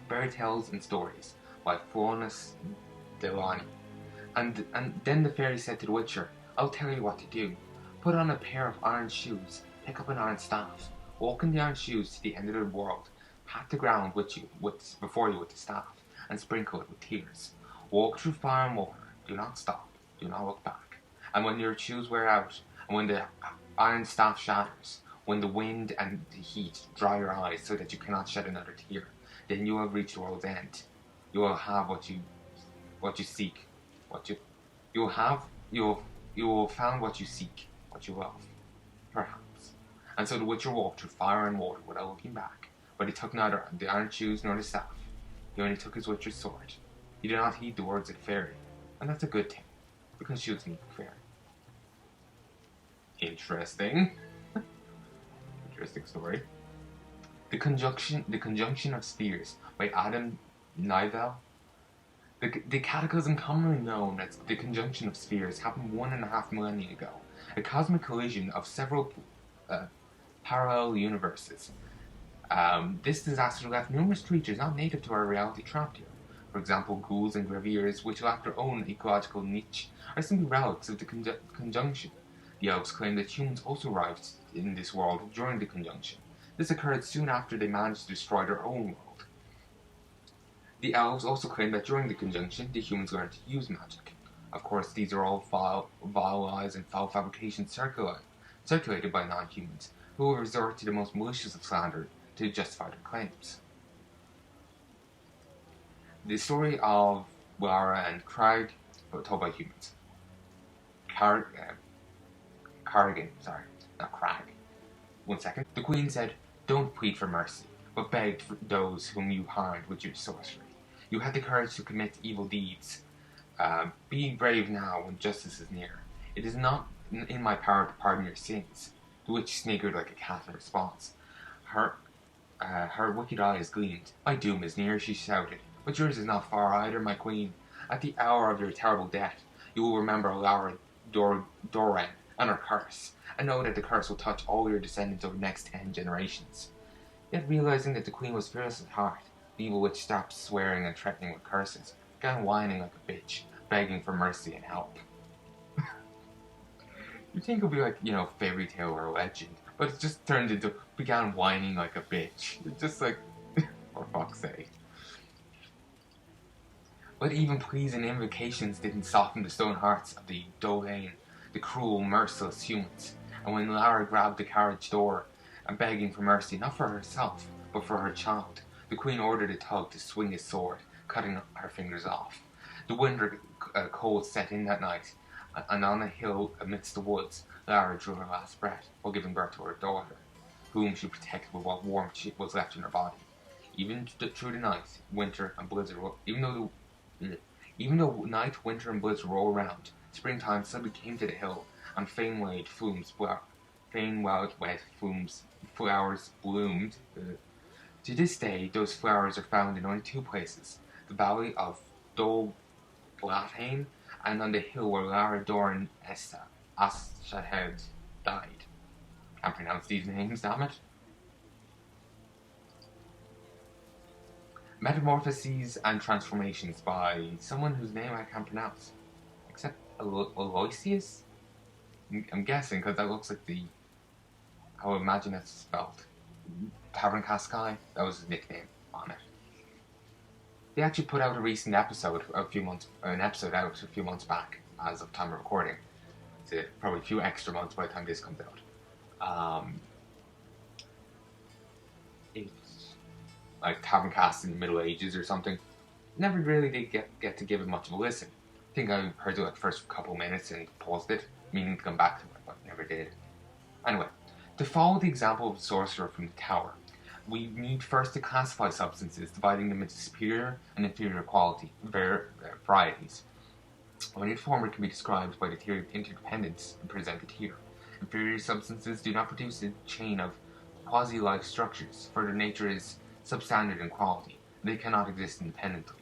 Fairy Tales and Stories by Florence Delany. And then the fairy said to the Witcher, I'll tell you what to do. Put on a pair of iron shoes, pick up an iron staff, walk in the iron shoes to the end of the world, pat the ground before you with the staff, and sprinkle it with tears. Walk through fire and water, do not stop, do not look back. And when your shoes wear out, and when the iron staff shatters, when the wind and the heat dry your eyes so that you cannot shed another tear, then you have reached the world's end. You will have what you seek, you will found what you seek, what you love, perhaps. And so the Witcher walked through fire and water without looking back, but he took neither the iron shoes nor the staff. He only took his Witcher's sword. He did not heed the words of the fairy, and that's a good thing, because she was an evil fairy. Interesting. Interesting story. The Conjunction of Spheres by Adam Nivell. The cataclysm commonly known as the Conjunction of Spheres happened 1.5 millennia ago, a cosmic collision of several parallel universes. This disaster left numerous creatures not native to our reality trapped here. For example, ghouls and graveers, which lack their own ecological niche, are simply relics of the conjunction. The elves claim that humans also arrived in this world during the conjunction. This occurred soon after they managed to destroy their own world. The elves also claim that during the conjunction, the humans learned to use magic. Of course, these are all vile lies and foul fabrications circulated by non-humans, who will resort to the most malicious of slander to justify their claims. The story of Lara and Crag, told by humans. Carrigan, not Crag. 1 second. The Queen said, Don't plead for mercy, but begged for those whom you harmed with your sorcery. You had the courage to commit evil deeds. Be brave now when justice is near. It is not in my power to pardon your sins. The witch sniggered like a cat in response. Her wicked eyes gleamed. My doom is near, she shouted, but yours is not far either, my queen. At the hour of your terrible death, you will remember Lara Doran and her curse, and know that the curse will touch all your descendants over the next 10 generations. Yet realizing that the queen was fearless at heart, the evil witch stopped swearing and threatening with curses, began whining like a bitch, begging for mercy and help. You'd think it would be like, fairy tale or a legend, but it just turned into, began whining like a bitch. It's just like, for fuck's sake. But even pleas and invocations didn't soften the stone hearts of the Dolain, the cruel, merciless humans. And when Lara grabbed the carriage door and begging for mercy, not for herself, but for her child, the Queen ordered a tug to swing his sword, cutting her fingers off. The winter cold set in that night, and on a hill amidst the woods, Lara drew her last breath while giving birth to her daughter, whom she protected with what warmth was left in her body. Even through the night, winter and blizzard, even though night, winter, and blizzard were all around, springtime suddenly came to the hill, and fain-wet flowers bloomed. To this day, those flowers are found in only 2 places: the valley of Dol Glathain and on the hill where Lara Doran Ashahed died. Can't pronounce these names, damn it. Metamorphoses and Transformations by someone whose name I can't pronounce. Except Aloysius? I'm guessing, because that looks like I would imagine that's spelled. Tavern Cascai, that was his nickname on it. They actually put out a recent episode a few months back, as of time of recording. It's probably a few extra months by the time this comes out. It's like Tavern Cast in the Middle Ages or something. Never really did get to give it much of a listen. I think I heard the first couple minutes and paused it, meaning to come back to it, but never did. Anyway, to follow the example of the sorcerer from the tower, we need first to classify substances, dividing them into superior and inferior quality varieties. Only the former can be described by the theory of interdependence presented here. Inferior substances do not produce a chain of quasi-life structures, for their nature is substandard in quality, and they cannot exist independently.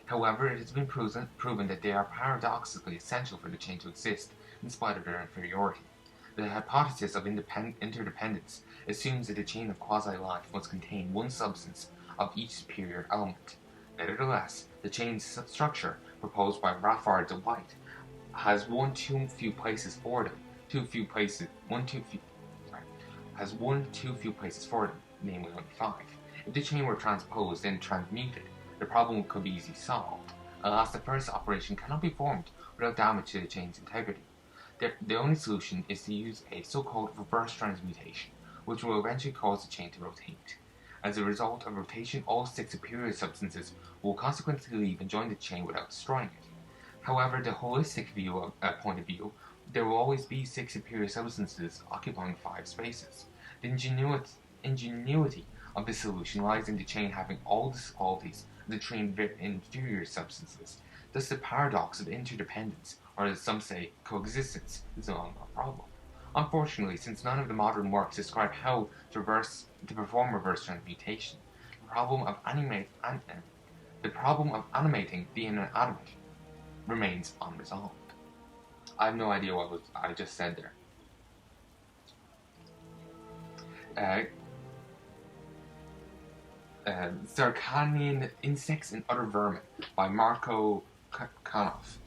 However, it has been proven that they are paradoxically essential for the chain to exist, in spite of their inferiority. The hypothesis of interdependence assumes that a chain of quasi-life must contain one substance of each superior element. Nevertheless, the chain structure proposed by Raffard and White has one too few places for them, namely only 5. If the chain were transposed and transmuted, the problem could be easily solved. Alas, the first operation cannot be performed without damage to the chain's integrity. The only solution is to use a so-called reverse transmutation, which will eventually cause the chain to rotate. As a result of rotation, all 6 superior substances will consequently leave and join the chain without destroying it. However, the holistic point of view, there will always be 6 superior substances occupying 5 spaces. The ingenuity of this solution lies in the chain having all the qualities of the 3 inferior substances. Thus, the paradox of interdependence, or as some say, coexistence, is no longer a problem. Unfortunately, since none of the modern works describe how to perform reverse transmutation, the problem of animating the inanimate remains unresolved. I have no idea what I just said there. Zirconian Insects and Other Vermin by Marco Kanoff.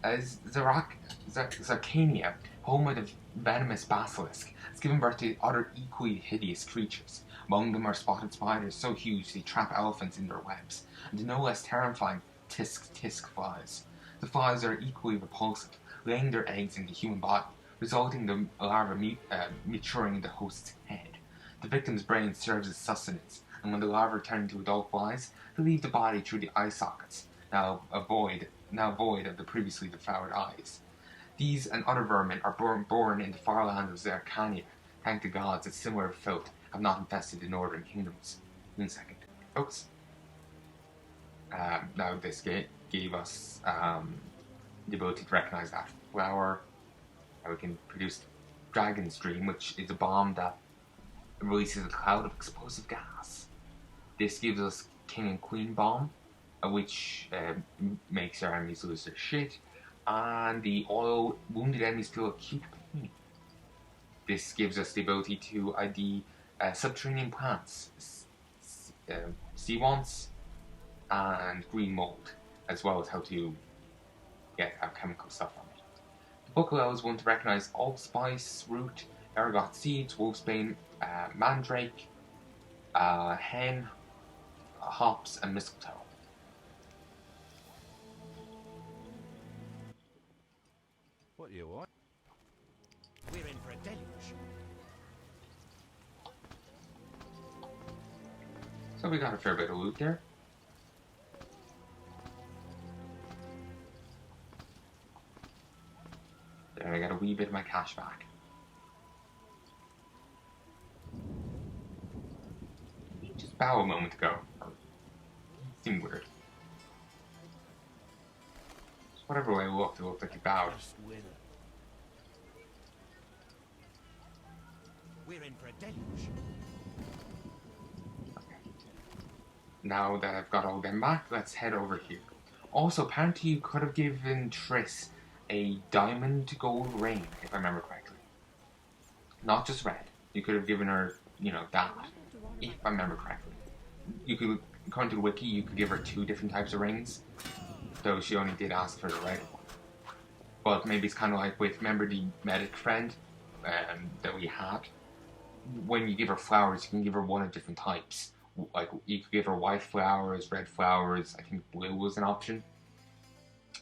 Zircania, home of the venomous basilisk, has given birth to other equally hideous creatures. Among them are spotted spiders so huge they trap elephants in their webs, and the no less terrifying tisk flies. The flies are equally repulsive, laying their eggs in the human body, resulting in the larvae maturing in the host's head. The victim's brain serves as sustenance, and when the larvae turn into adult flies, they leave the body through the eye sockets, now void of the previously devoured eyes. These and other vermin are born in the far land of Zircania. Thank the gods that similar filth have not infested the northern kingdoms. 1 second. Folks. Now this gave us the ability to recognize that flower. Now we can produce Dragon's Dream, which is a bomb that releases a cloud of explosive gas. This gives us King and Queen Bomb, which makes our enemies lose their shit, and the oil wounded enemies feel acute pain. This gives us the ability to ID subterranean plants, sea wants, and green mold, as well as how to get alchemical stuff from it. The book allows one to recognize allspice, root, ergot seeds, wolfsbane, mandrake, hen, hops, and mistletoe. What do you want? We're in for a deluge. So we got a fair bit of loot there. There, I got a wee bit of my cash back. Just bow a moment ago. It seemed weird. Just whatever way it looked like he bowed. We're in for a deluge. Okay. Now that I've got all them back, let's head over here. Also, apparently you could have given Triss a diamond gold ring, if I remember correctly. Not just red. You could have given her, that, if I remember correctly. You could, according to the wiki, you could give her 2 different types of rings, though she only did ask for the red one. But maybe it's kind of like with, remember the medic friend that we had? When you give her flowers, you can give her one of different types. Like, you could give her white flowers, red flowers, I think blue was an option.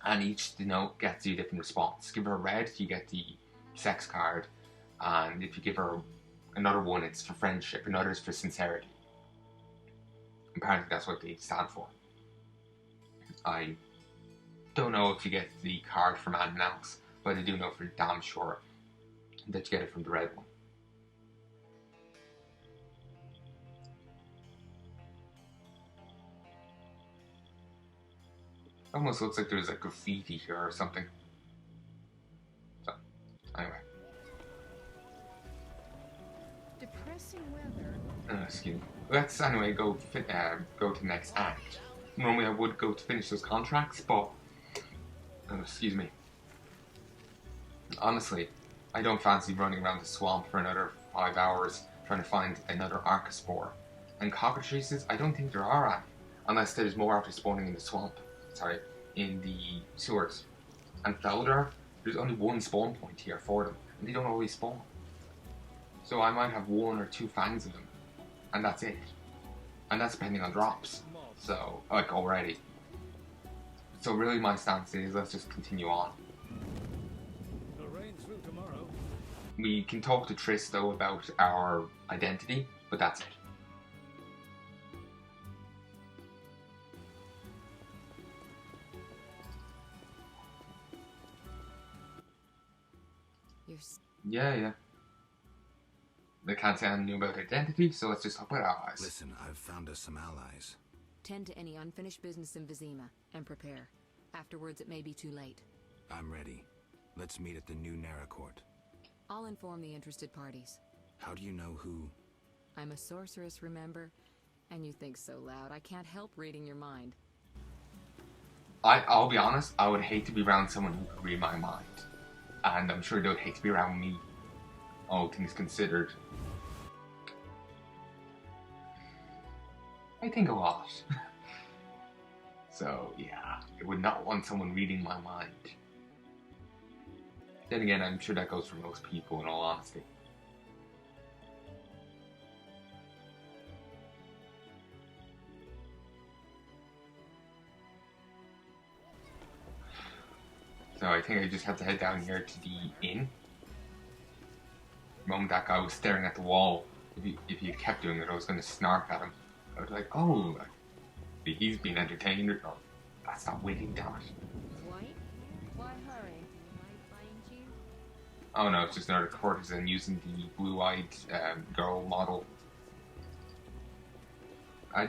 And each, gets you a different response. Give her red, you get the sex card. And if you give her another one, it's for friendship. Another is for sincerity. Apparently that's what they stand for. I don't know if you get the card from anyone else, but I do know for damn sure that you get it from the red one. Almost looks like there's like graffiti here or something. So, anyway. Depressing weather. Excuse me. Let's anyway go to the next act. Normally I would go to finish those contracts, but excuse me. Honestly, I don't fancy running around the swamp for another 5 hours trying to find another Archospore And cockatrices, I don't think there are any. Unless there's more after spawning in the swamp. Sorry, in the sewers. And Feldar, there's only one spawn point here for them. And they don't always spawn. So I might have 1 or 2 fangs of them. And that's it. And that's depending on drops. So, like, already. So really my stance is, let's just continue on. It'll rain through tomorrow. We can talk to Triss, though, about our identity, but that's it. Yeah. They can't say anything new about identity, so let's just talk about allies. Listen, I've found us some allies. Tend to any unfinished business in Vizima, and prepare. Afterwards, it may be too late. I'm ready. Let's meet at the new Naracourt. I'll inform the interested parties. How do you know who? I'm a sorceress, remember? And you think so loud, I can't help reading your mind. I'll be honest, I would hate to be around someone who could read my mind. And I'm sure they would hate to be around me. All things considered. I think a lot. So, yeah, I would not want someone reading my mind. Then again, I'm sure that goes for most people, in all honesty. So I think I just have to head down here to the inn. The moment that guy was staring at the wall, if he kept doing it, I was going to snark at him. I was like, oh, he's being entertained. Or, that's not witty, damn it. White? Why hurry? Might find you. Oh no, it's just another courtesan using the blue-eyed girl model.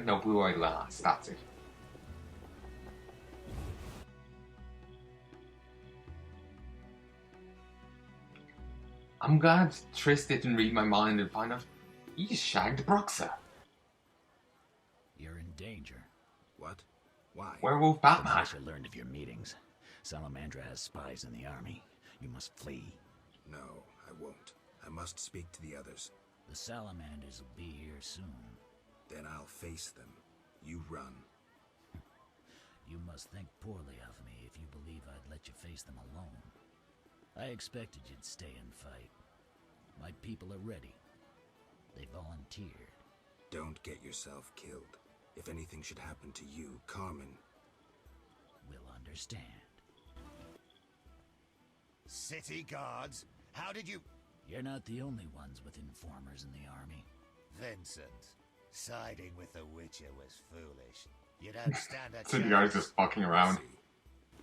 No, blue-eyed lass, that's it. I'm glad Triss didn't read my mind and find out he just shagged Broxa. You're in danger. What? Why? Werewolf Batman. Felicia learned of your meetings. Salamandra has spies in the army. You must flee. No, I won't. I must speak to the others. The Salamanders will be here soon. Then I'll face them. You run. You must think poorly of me if you believe I'd let you face them alone. I expected you'd stay and fight. My people are ready. They volunteered. Don't get yourself killed. If anything should happen to you, Carmen... will understand. City guards? How did you... You're not the only ones with informers in the army. Vincent, siding with the Witcher was foolish. You don't stand a So you guys chance. just fucking around.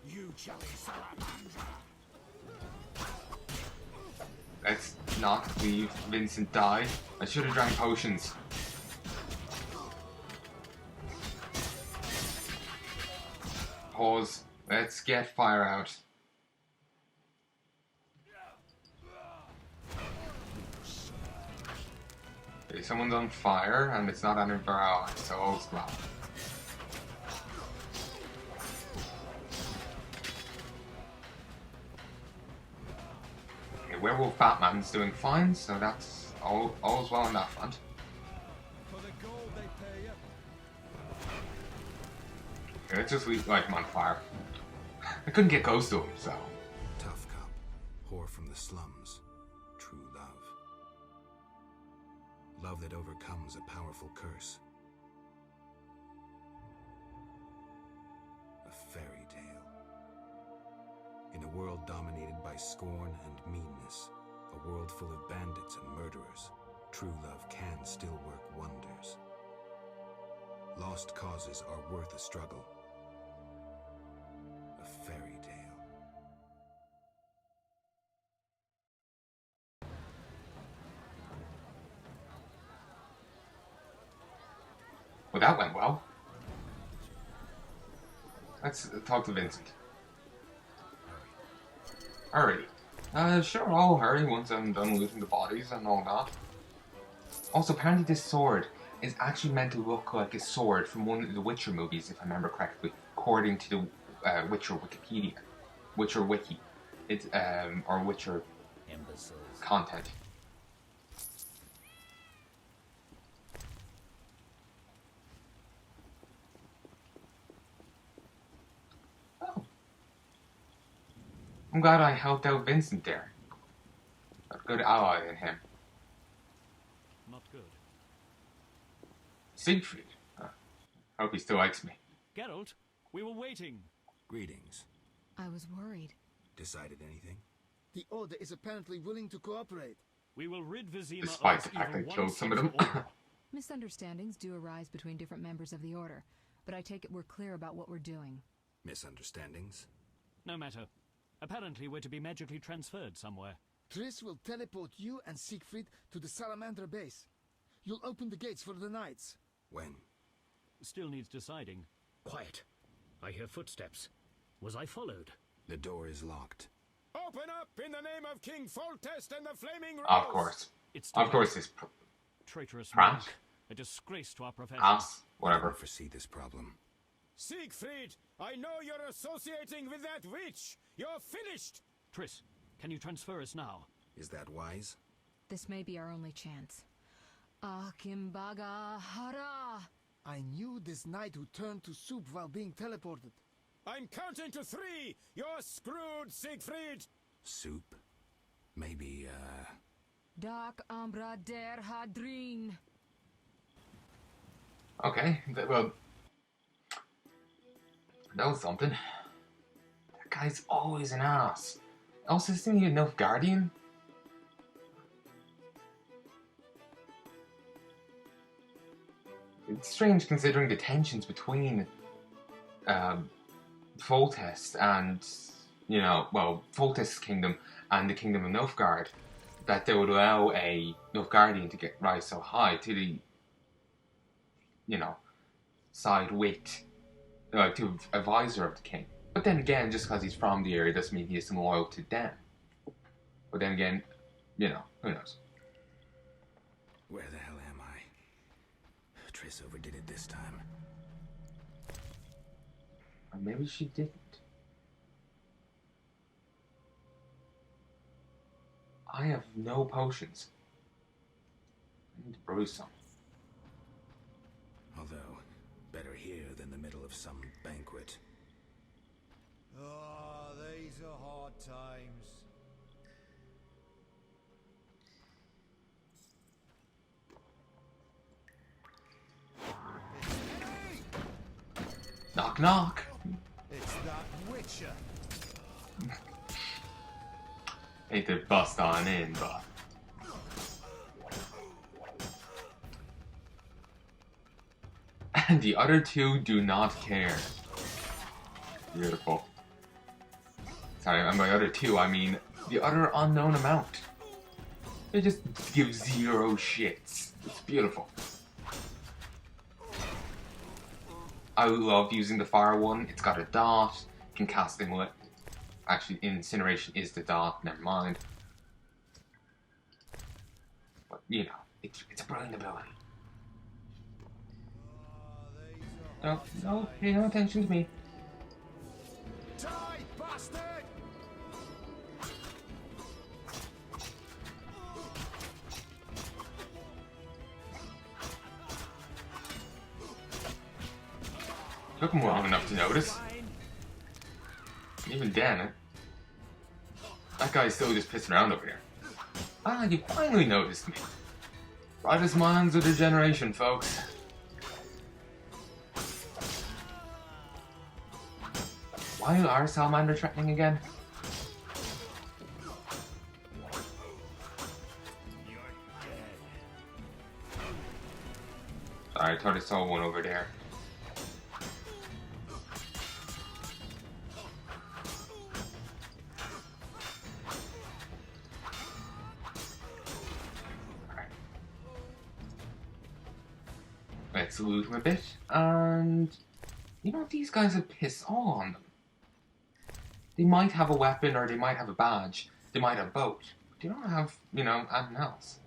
You jelly salamander! Let's not leave Vincent die. I should have drank potions. Pause. Let's get fire out. Okay, someone's on fire and it's not any of our allies, so all's well. Okay, Werewolf Batman's doing fine, so that's all's well on that front. For the gold they pay you. Okay, let's just light him on fire. I couldn't get close to him, so... Tough cop. Whore from the slums. True love. Love that overcomes a powerful curse. A fairy tale. In a world dominated by scorn and meanness, a world full of bandits and murderers, true love can still work wonders. Lost causes are worth a struggle. A fairy tale. Well, that went well. Let's talk to Vincent. Hurry. Sure, I'll hurry once I'm done looting the bodies and all that. Also, apparently this sword is actually meant to look like a sword from one of the Witcher movies, if I remember correctly, according to the Witcher Wikipedia. Witcher Wiki. It's, or Witcher Imbeciles. content. I'm glad I helped out Vincent there. A good ally in him. Not good. Siegfried. Hope he still likes me. Geralt, we were waiting. Greetings. I was worried. Decided anything? The Order is apparently willing to cooperate. We will rid Vizima Despite of the fact evil I killed once some of and them. for all. Misunderstandings do arise between different members of the Order, but I take it we're clear about what we're doing. Misunderstandings? No matter. Apparently we're to be magically transferred somewhere. Triss will teleport you and Siegfried to the Salamander base. You'll open the gates for the knights. When? Still needs deciding. Quiet. I hear footsteps. Was I followed? The door is locked. Open up in the name of King Foltest and the Flaming Rose! Of course. It's Of course, this traitorous Prank? monk. A disgrace to our profession. ass, I whatever. don't foresee this problem. Siegfried, I know you're associating with that witch! You're finished! Triss, can you transfer us now? Is that wise? This may be our only chance. Akimbaga hara! I knew this knight who turned to soup while being teleported. I'm counting to 3! You're screwed, Siegfried! Soup? Maybe, Dark Umbra der Hadrin. Okay, well, that was something. That guy's always an ass. Also, isn't he a Nilfgaardian? It's strange considering the tensions between Foltest and, Foltest's kingdom and the kingdom of Nilfgaard, that they would allow a Nilfgaardian to rise so high to the, side with, to advisor of the king. But then again, just because he's from the area doesn't mean he isn't loyal to them. But then again, who knows? where the hell am I? Triss overdid it this time. Or maybe she didn't. I have no potions. I need to brew some. Although, better here than the middle of some banquet. Oh, these are hard times. Knock knock! It's that witcher. Hate to bust on in, but... And the other two do not care. Beautiful. Sorry, and by other two, I mean the other unknown amount. They just give zero shits. It's beautiful. I love using the fire one. It's got a dot. Can cast it. Actually, incineration is the dot. Never mind. But it's a brilliant ability. No, pay no attention to me. Die, bastard! Took him long enough to notice. Even then, that guy's still just pissing around over here. Ah, you finally noticed me. Brightest minds of the generation, folks. Why are Salamander threatening again? Sorry, I thought I saw one over there. Let's loot him a bit, and these guys are pissed on them. They might have a weapon or they might have a badge, they might have both, but they don't have, anything else.